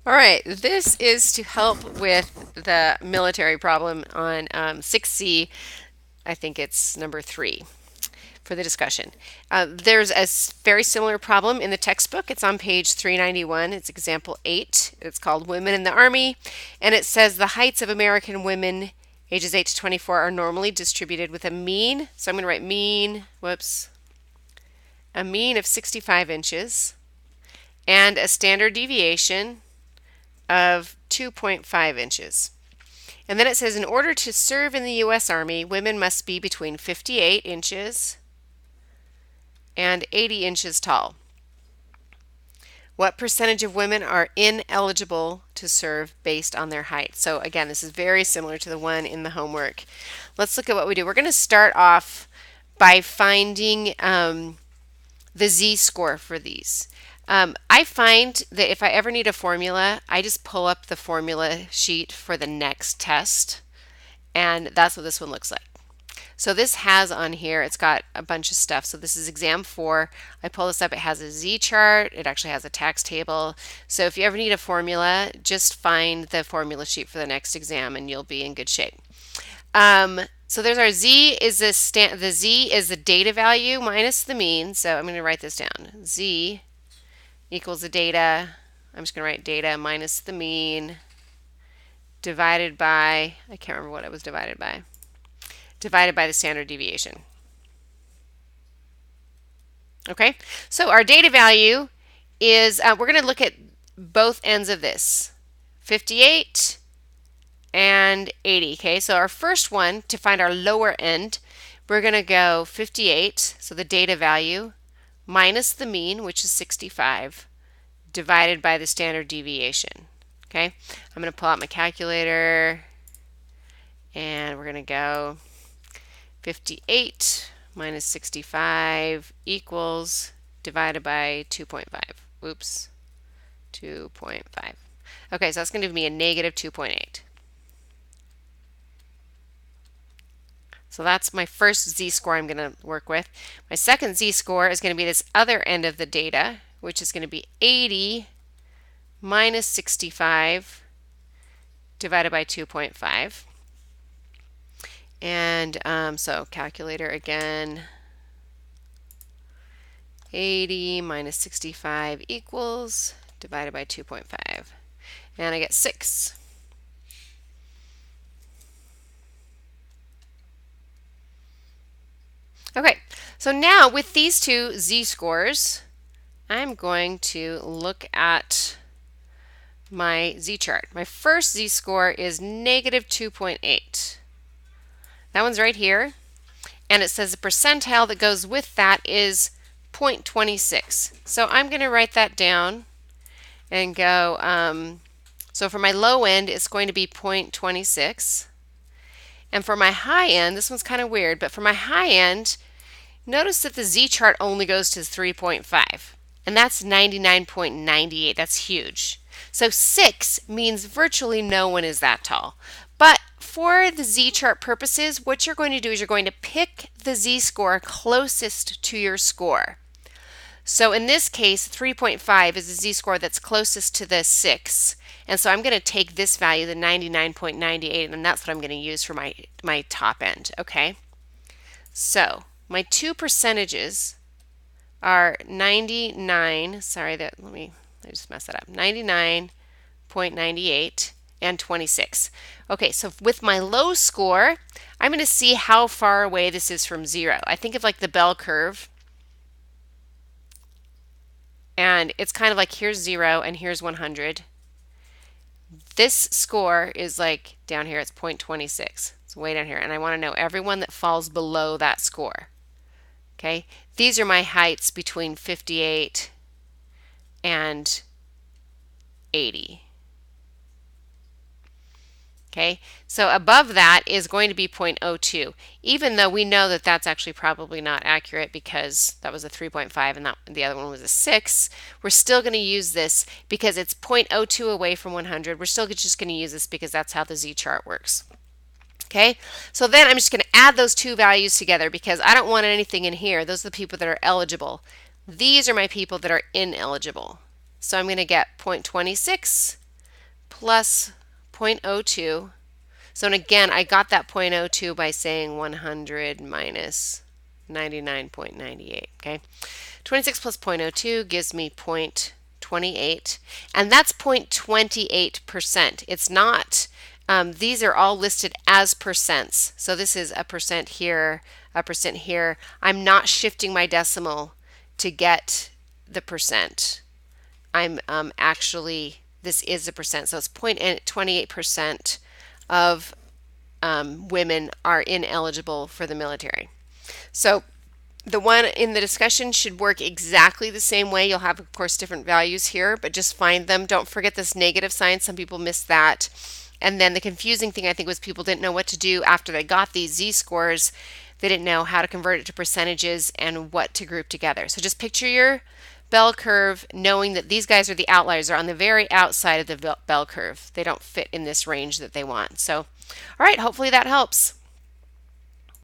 All right, this is to help with the military problem on 6C. I think it's number 3 for the discussion. There's a very similar problem in the textbook. It's on page 391. It's example 8. It's called Women in the Army, and it says the heights of American women ages 8 to 24 are normally distributed with a mean. So I'm going to write mean, a mean of 65 inches and a standard deviation of 2.5 inches. And then it says in order to serve in the U.S. Army, women must be between 58 inches and 80 inches tall. What percentage of women are ineligible to serve based on their height? So again, this is very similar to the one in the homework. Let's look at what we do. We're going to start off by finding the z-score for these. I find that if I ever need a formula, I just pull up the formula sheet for the next test, and that's what this one looks like. So this has on here, it's got a bunch of stuff. So this is exam 4. I pull this up, it has a z-chart, it actually has a tax table. So if you ever need a formula, just find the formula sheet for the next exam and you'll be in good shape. So there's our z is the z is the data value minus the mean. So I'm going to write this down. Z equals the data. I'm just going to write data minus the mean divided by, I can't remember what it was divided by the standard deviation. Okay, so our data value is, we're going to look at both ends of this, 58 and 80. Okay, so our first one, to find our lower end, we're going to go 58, so the data value, minus the mean, which is 65, divided by the standard deviation. Okay, I'm going to pull out my calculator, and we're going to go 58 minus 65 equals divided by 2.5. Oops, 2.5. Okay, so that's going to give me a negative 2.8. So that's my first z-score I'm going to work with. My second z-score is going to be this other end of the data, which is going to be 80 minus 65 divided by 2.5. And so calculator again, 80 minus 65 equals divided by 2.5. And I get 6. Okay, so now with these two z-scores, I'm going to look at my z-chart. My first z-score is negative 2.8. That one's right here. And it says the percentile that goes with that is 0.26. So I'm going to write that down and go, so for my low end, it's going to be 0.26. And for my high end, this one's kind of weird, but for my high end, notice that the z-chart only goes to 3.5. And that's 99.98. That's huge. So 6 means virtually no one is that tall. But for the z-chart purposes, what you're going to do is you're going to pick the z-score closest to your score. So in this case, 3.5 is the z-score that's closest to the 6. And so I'm going to take this value, the 99.98, and that's what I'm going to use for my top end. Okay? So my two percentages are 99, I just messed that up, 99.98 and 26. Okay, so with my low score, I'm going to see how far away this is from 0. I think of like the bell curve, and it's kind of like here's 0 and here's 100. This score is like down here, it's 0.26. It's way down here, and I want to know everyone that falls below that score. Okay, these are my heights between 58 and 80. Okay, so above that is going to be 0.02, even though we know that that's actually probably not accurate because that was a 3.5 and the other one was a 6. We're still going to use this because it's 0.02 away from 100. We're still just going to use this because that's how the z-chart works. Okay, so then I'm just going to add those two values together because I don't want anything in here. Those are the people that are eligible. These are my people that are ineligible. So I'm going to get 0.26 plus 0.02. So and again, I got that 0.02 by saying 100 minus 99.98. Okay, 26 plus 0.02 gives me 0.28, and that's 0.28%. It's not, these are all listed as percents. So this is a percent here, a percent here. I'm not shifting my decimal to get the percent. I'm actually, this is a percent. So it's 0.28% of women are ineligible for the military. So the one in the discussion should work exactly the same way. You'll have, of course, different values here, but just find them. Don't forget this negative sign. Some people miss that. And then the confusing thing, I think, was people didn't know what to do after they got these z-scores. They didn't know how to convert it to percentages and what to group together. So just picture your bell curve, knowing that these guys are the outliers. They're on the very outside of the bell curve. They don't fit in this range that they want. So, all right, hopefully that helps.